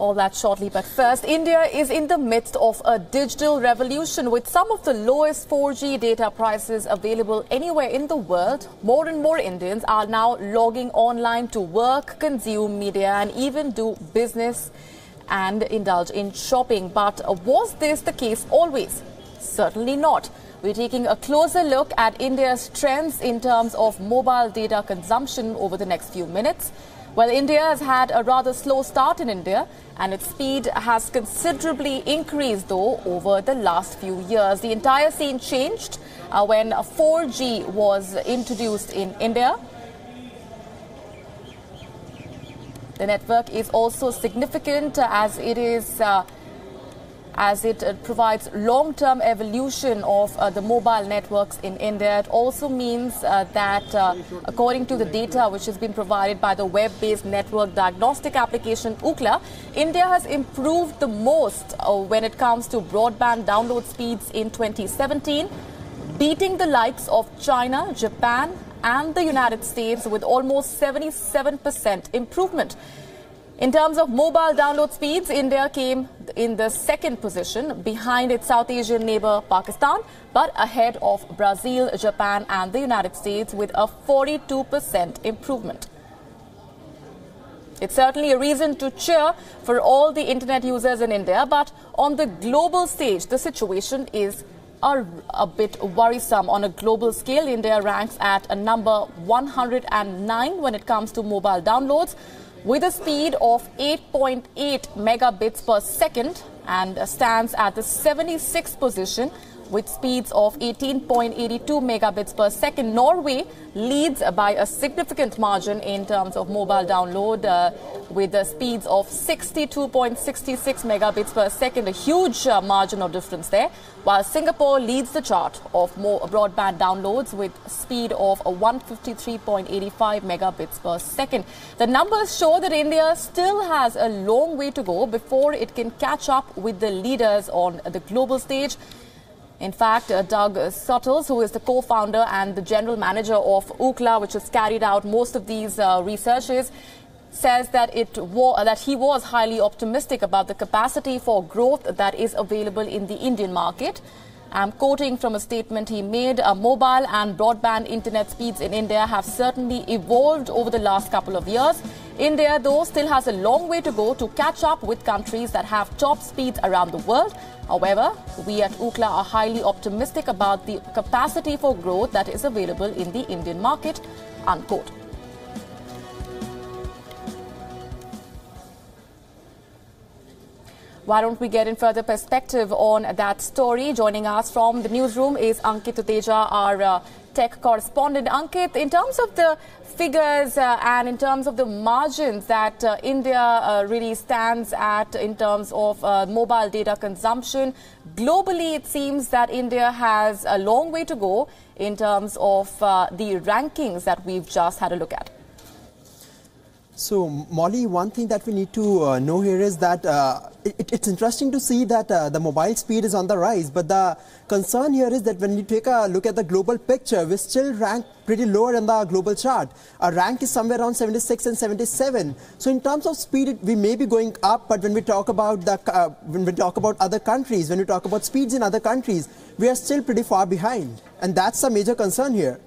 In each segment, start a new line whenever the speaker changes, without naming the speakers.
All that shortly, but first, India is in the midst of a digital revolution with some of the lowest 4G data prices available anywhere in the world. More and more Indians are now logging online to work, consume media and even do business and indulge in shopping. But was this the case always? Certainly not. We're taking a closer look at India's trends in terms of mobile data consumption over the next few minutes. Well, India has had a rather slow start in India, and its speed has considerably increased, though, over the last few years. The entire scene changed when 4G was introduced in India. The network is also significant as it provides long-term evolution of the mobile networks in India. It also means that according to the data which has been provided by the web-based network diagnostic application Ookla, India has improved the most when it comes to broadband download speeds in 2017, beating the likes of China, Japan and the United States with almost 77% improvement. In terms of mobile download speeds, India came in the second position behind its South Asian neighbor Pakistan, but ahead of Brazil, Japan and the United States with a 42% improvement. It's certainly a reason to cheer for all the internet users in India, but on the global stage, the situation is a bit worrisome. On a global scale, India ranks at a number 109 when it comes to mobile downloads, with a speed of 8.8 megabits per second and stands at the 76th position with speeds of 18.82 megabits per second. Norway leads by a significant margin in terms of mobile download with the speeds of 62.66 megabits per second, a huge margin of difference there, while Singapore leads the chart of more broadband downloads with speed of 153.85 megabits per second. The numbers show that India still has a long way to go before it can catch up with the leaders on the global stage. In fact, Doug Suttles, who is the co-founder and the general manager of Ookla, which has carried out most of these researches, says that he was highly optimistic about the capacity for growth that is available in the Indian market. I'm quoting from a statement he made. Mobile and broadband internet speeds in India have certainly evolved over the last couple of years. India, though, still has a long way to go to catch up with countries that have top speeds around the world. However, we at Ookla are highly optimistic about the capacity for growth that is available in the Indian market, unquote. Why don't we get in further perspective on that story? Joining us from the newsroom is Ankit Tuteja, our tech correspondent. Ankit, in terms of the figures and in terms of the margins that India really stands at in terms of mobile data consumption, globally it seems that India has a long way to go in terms of the rankings that we've just had a look at.
So, Molly, one thing that we need to know here is that it's interesting to see that the mobile speed is on the rise, but the concern here is that when you take a look at the global picture, we still rank pretty lower in the global chart. Our rank is somewhere around 76 and 77. So, in terms of speed, we may be going up, but when we talk about other countries, when we talk about speeds in other countries, we are still pretty far behind, and that's a major concern here.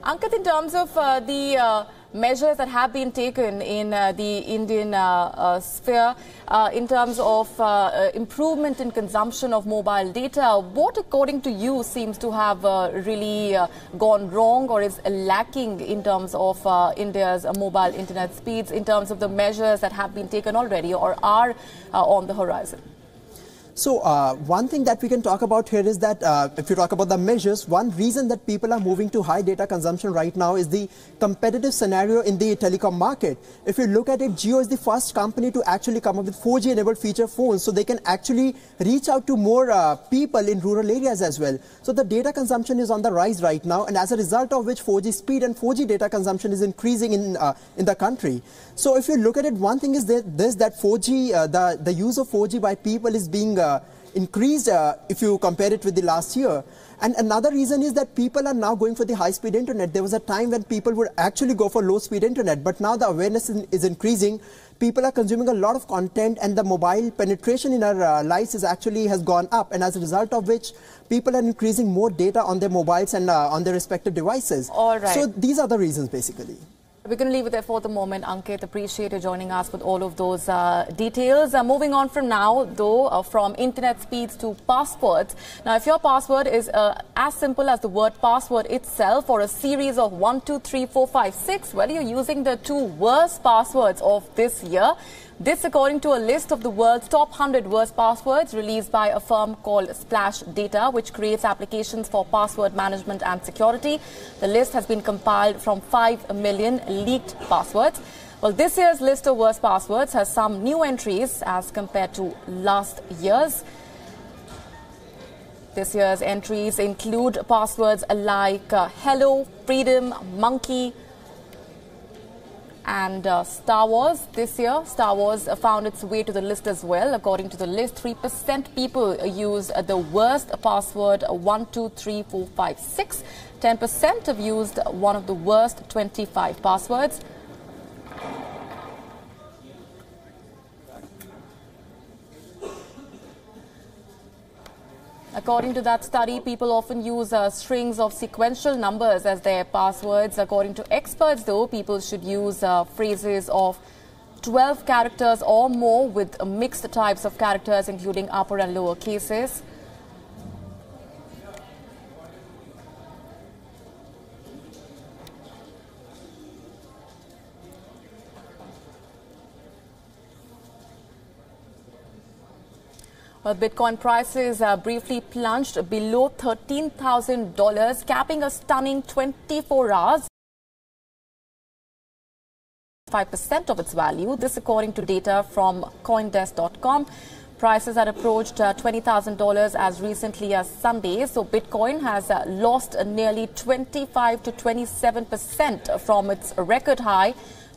Ankit, in terms of the measures that have been taken in the Indian sphere, in terms of improvement in consumption of mobile data, what according to you seems to have really gone wrong or is lacking in terms of India's mobile internet speeds, in terms of the measures that have been taken already or are on the horizon?
So one thing that we can talk about here is that if you talk about the measures, one reason that people are moving to high data consumption right now is the competitive scenario in the telecom market. If you look at it, Jio is the first company to actually come up with 4G enabled feature phones, so they can actually reach out to more people in rural areas as well. So the data consumption is on the rise right now, and as a result of which 4G speed and 4G data consumption is increasing in the country. So if you look at it, one thing is that 4G, the use of 4G by people is being increased if you compare it with the last year. And another reason is that people are now going for the high-speed internet. There was a time when people would actually go for low-speed internet, but now the awareness is increasing. People are consuming a lot of content, and the mobile penetration in our lives has gone up, and as a result of which, people are increasing more data on their mobiles and on their respective devices.
All right.
So these are the reasons, basically.
We're going to leave it there for the moment. Ankit, appreciate you joining us with all of those details. Moving on from now, though, from internet speeds to passwords. Now, if your password is as simple as the word password itself, or a series of 1, 2, 3, 4, 5, 6, well, you're using the 2 worst passwords of this year. This according to a list of the world's top 100 worst passwords released by a firm called Splash Data, which creates applications for password management and security. The list has been compiled from 5 million leaked passwords. Well, this year's list of worst passwords has some new entries as compared to last year's. This year's entries include passwords like hello, freedom, monkey, and Star Wars. This year, Star Wars found its way to the list as well. According to the list, 3% people used the worst password 1, 2, 3, 4, 5, 6. 10% have used one of the worst 25 passwords. According to that study, people often use strings of sequential numbers as their passwords. According to experts, though, people should use phrases of 12 characters or more with mixed types of characters, including upper and lower cases. Well, Bitcoin prices briefly plunged below $13,000, capping a stunning 24 hours. 5% of its value. This according to data from Coindesk.com. Prices had approached $20,000 as recently as Sunday. So Bitcoin has lost nearly 25 to 27% from its record high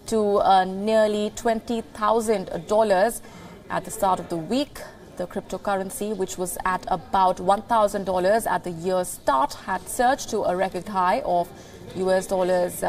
to nearly $20,000 at the start of the week. The cryptocurrency, which was at about $1,000 at the year's start, had surged to a record high of US dollars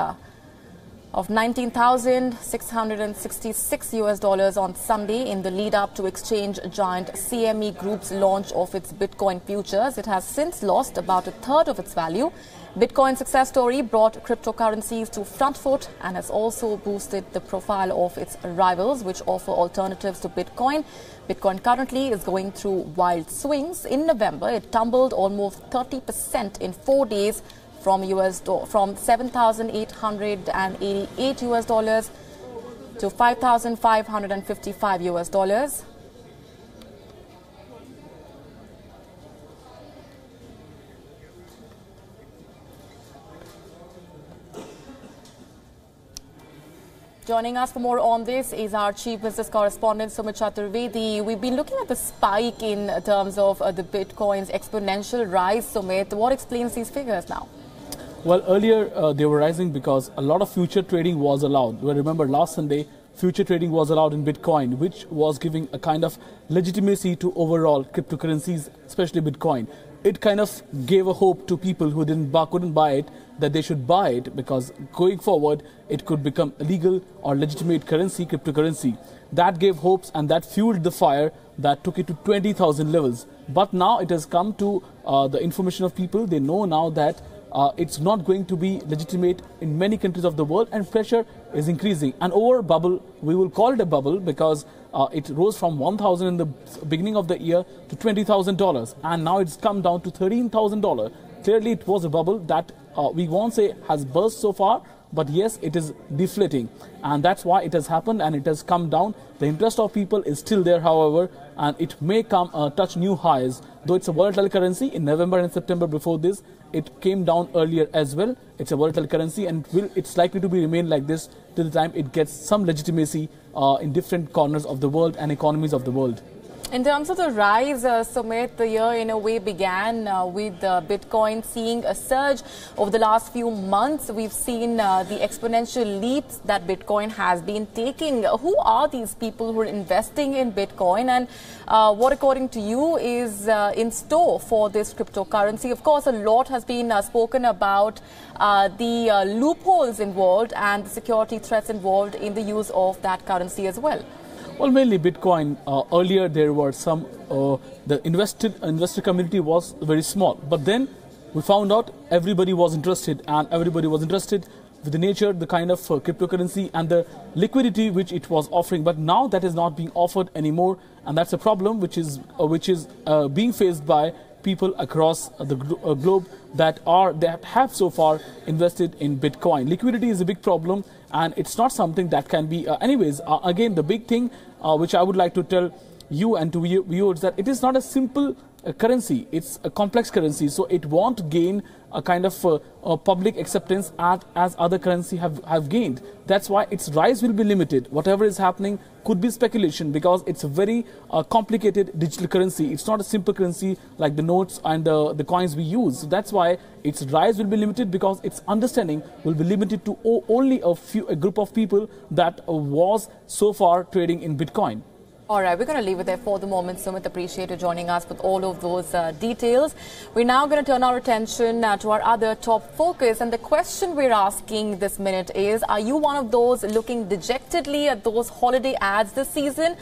of $19,666 on Sunday in the lead up to exchange giant CME Group's launch of its Bitcoin futures. It has since lost about a third of its value. Bitcoin's success story brought cryptocurrencies to front foot and has also boosted the profile of its rivals, which offer alternatives to Bitcoin. Bitcoin currently is going through wild swings. In November, it tumbled almost 30% in 4 days from $7,888 US dollars to $5,555 US dollars. Joining us for more on this is our chief business correspondent, Sumit Chaturvedi. We've been looking at the spike in terms of the Bitcoin's exponential rise. Sumit, what explains these figures now?
Well, earlier they were rising because a lot of future trading was allowed. Well, remember last Sunday, future trading was allowed in Bitcoin, which was giving a kind of legitimacy to overall cryptocurrencies, especially Bitcoin. It kind of gave a hope to people who couldn't buy it, that they should buy it, because going forward it could become a legal or legitimate currency, cryptocurrency. That gave hopes and that fueled the fire that took it to 20,000 levels. But now it has come to the information of people. They know now that it's not going to be legitimate in many countries of the world, and pressure is increasing. And over bubble, we will call it a bubble, because it rose from $1,000 in the beginning of the year to $20,000, and now it's come down to $13,000. Clearly, it was a bubble that we won't say has burst so far, but yes, it is deflating, and that's why it has happened and it has come down. The interest of people is still there, however, and it may touch new highs. Though it's a volatile currency, in November and September before this, it came down earlier as well. It's a volatile currency, and it's likely to remain like this till the time it gets some legitimacy in different corners of the world and economies of the world.
In terms of the rise, Sumit, the year in a way began with Bitcoin seeing a surge over the last few months. We've seen the exponential leaps that Bitcoin has been taking. Who are these people who are investing in Bitcoin, and what, according to you, is in store for this cryptocurrency? Of course, a lot has been spoken about the loopholes involved and the security threats involved in the use of that currency as well.
Well, mainly Bitcoin. Earlier, there were some, the investor community was very small. But then we found out everybody was interested, and everybody was interested with the nature, the kind of cryptocurrency and the liquidity which it was offering. But now that is not being offered anymore, and that's a problem which is being faced by people across the globe that have so far invested in Bitcoin. Liquidity is a big problem, and it's not something that can be anyways. Again, the big thing which I would like to tell you and to viewers, that it is not a simple currency. It's a complex currency, so it won't gain a kind of public acceptance as other currency have gained. That's why its rise will be limited. Whatever is happening could be speculation, because it's a very complicated digital currency. It's not a simple currency like the notes and the coins we use. So that's why its rise will be limited, because its understanding will be limited to only a group of people that was so far trading in Bitcoin.
All right, we're going to leave it there for the moment. Sumit, appreciate you joining us with all of those details. We're now going to turn our attention to our other top focus. And the question we're asking this minute is, are you one of those looking dejectedly at those holiday ads this season?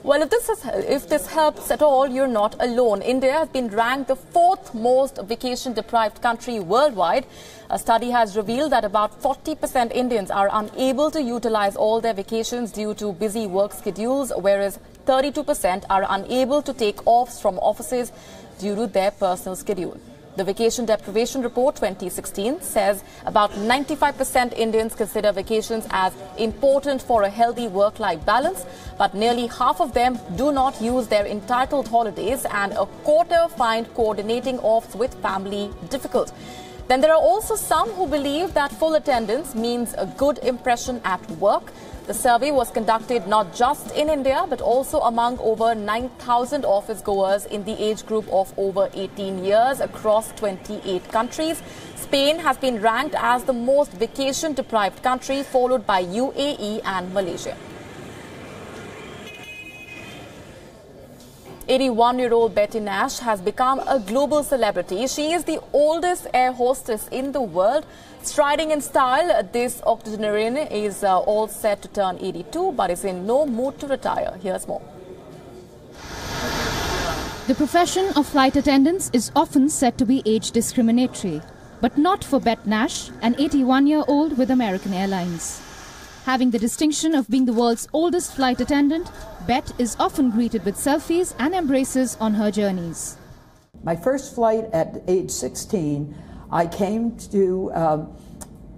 Well, if this helps at all, you're not alone. India has been ranked the 4th most vacation-deprived country worldwide. A study has revealed that about 40% Indians are unable to utilize all their vacations due to busy work schedules, whereas 32% are unable to take offs from offices due to their personal schedule. The Vacation Deprivation Report 2016 says about 95% Indians consider vacations as important for a healthy work-life balance, but nearly half of them do not use their entitled holidays, and a quarter find coordinating offs with family difficult. Then there are also some who believe that full attendance means a good impression at work. The survey was conducted not just in India, but also among over 9,000 office goers in the age group of over 18 years across 28 countries. Spain has been ranked as the most vacation-deprived country, followed by UAE and Malaysia. 81-year-old Betty Nash has become a global celebrity. She is the oldest air hostess in the world. Striding in style, this octogenarian is all set to turn 82, but is in no mood to retire. Here's more.
The profession of flight attendants is often said to be age discriminatory, but not for Betty Nash, an 81-year-old with American Airlines. Having the distinction of being the world's oldest flight attendant, Bet is often greeted with selfies and embraces on her journeys.
My first flight at age 16, I came to,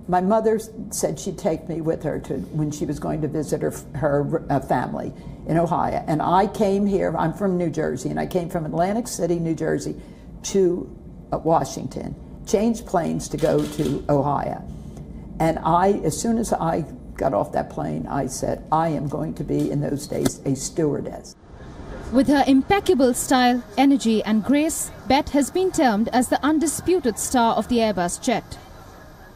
my mother said she'd take me with her when she was going to visit her family in Ohio. And I came here, I'm from New Jersey, and I came from Atlantic City, New Jersey to Washington, changed planes to go to Ohio. And as soon as I got off that plane, I said, I am going to be, in those days, a stewardess.
With her impeccable style, energy and grace, Bet has been termed as the undisputed star of the Airbus jet.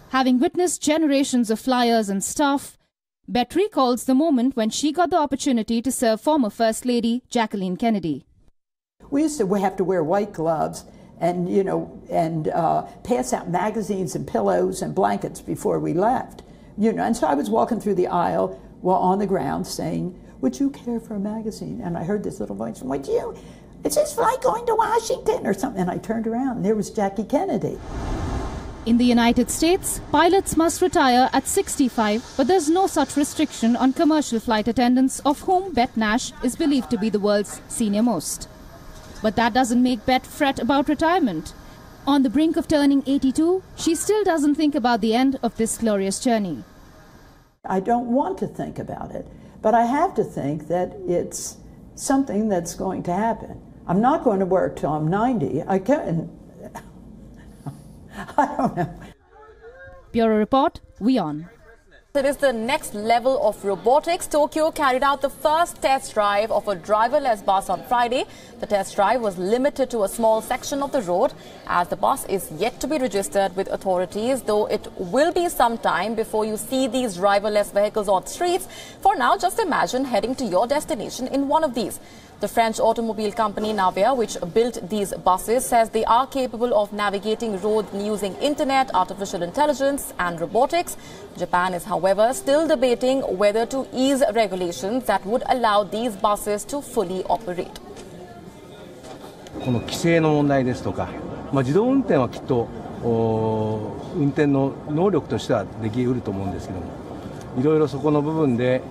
Having witnessed generations of flyers and staff, Bet recalls the moment when she got the opportunity to serve former First Lady Jacqueline Kennedy.
We used to have to wear white gloves and, pass out magazines and pillows and blankets before we left. And so I was walking through the aisle while on the ground saying, would you care for a magazine? And I heard this little voice, would you? Is this flight going to Washington or something? And I turned around and there was Jackie Kennedy.
In the United States, pilots must retire at 65, but there's no such restriction on commercial flight attendants, of whom Betty Nash is believed to be the world's senior most. But that doesn't make Bet fret about retirement. On the brink of turning 82, she still doesn't think about the end of this glorious journey.
I don't want to think about it, but I have to think that it's something that's going to happen. I'm not going to work till I'm 90. I don't know.
Bureau Report, WION.
It is the next level of robotics. Tokyo carried out the first test drive of a driverless bus on Friday. The test drive was limited to a small section of the road as the bus is yet to be registered with authorities, though it will be some time before you see these driverless vehicles on streets. For now, just imagine heading to your destination in one of these. The French automobile company Navia, which built these buses, says they are capable of navigating roads using internet, artificial intelligence and robotics. Japan is, however, still debating whether to ease regulations that would allow these buses to fully operate.
この規制の問題ですとか、自動運転はきっと運転の能力としてはできうると思うんですけども、いろいろそこの部分で、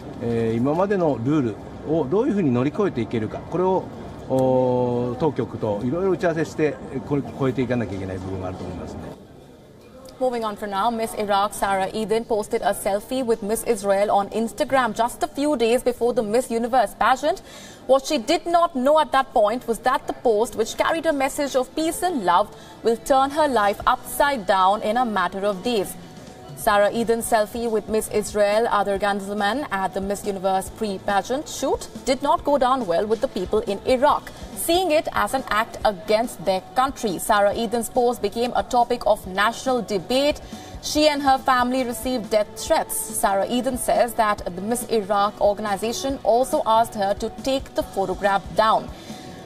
今までのルールをどういうふうに乗り越えていけるか、これを当局といろいろ打ち合わせして超えていかなきゃいけない部分があると思いますね。
Moving on for now, Miss Iraq Sarah Eden posted a selfie with Miss Israel on Instagram just a few days before the Miss Universe pageant. What she did not know at that point was that the post, which carried a message of peace and love, will turn her life upside down in a matter of days. Sarah Eden's selfie with Miss Israel Adarganzaman at the Miss Universe pre-pageant shoot did not go down well with the people in Iraq, seeing it as an act against their country. Sarah Eden's post became a topic of national debate. She and her family received death threats. Sarah Eden says that the Miss Iraq organization also asked her to take the photograph down.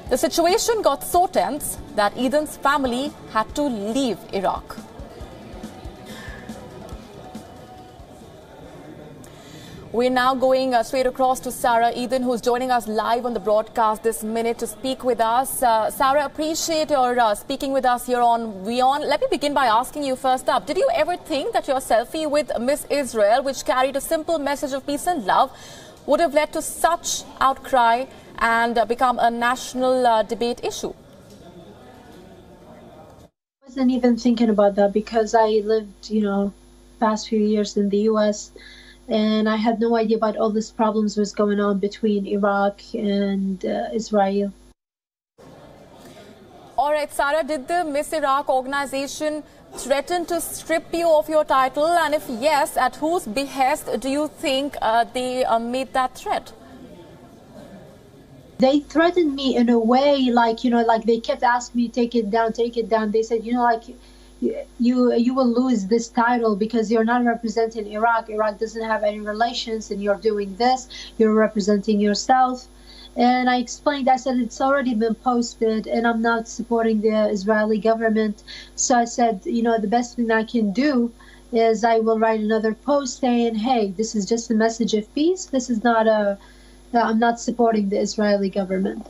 The situation got so tense that Eden's family had to leave Iraq. We're now going straight across to Sarah Eden, who's joining us live on the broadcast this minute to speak with us. Sarah, appreciate your speaking with us here on WION. Let me begin by asking you first up, did you ever think that your selfie with Miss Israel, which carried a simple message of peace and love, would have led to such outcry and become a national debate issue?
I wasn't even thinking about that because I lived, past few years in the U.S., and I had no idea about all these problems was going on between Iraq and Israel.
All right, Sarah, did the Miss Iraq organization threaten to strip you of your title? And if yes, at whose behest do you think they made that threat?
They threatened me in a way like they kept asking me, take it down, take it down. They said, you will lose this title because you're not representing Iraq. Iraq doesn't have any relations and you're doing this. You're representing yourself. And I explained, I said, it's already been posted and I'm not supporting the Israeli government. So I said, the best thing I can do is I will write another post saying, hey, this is just a message of peace. This is not I'm not supporting the Israeli government.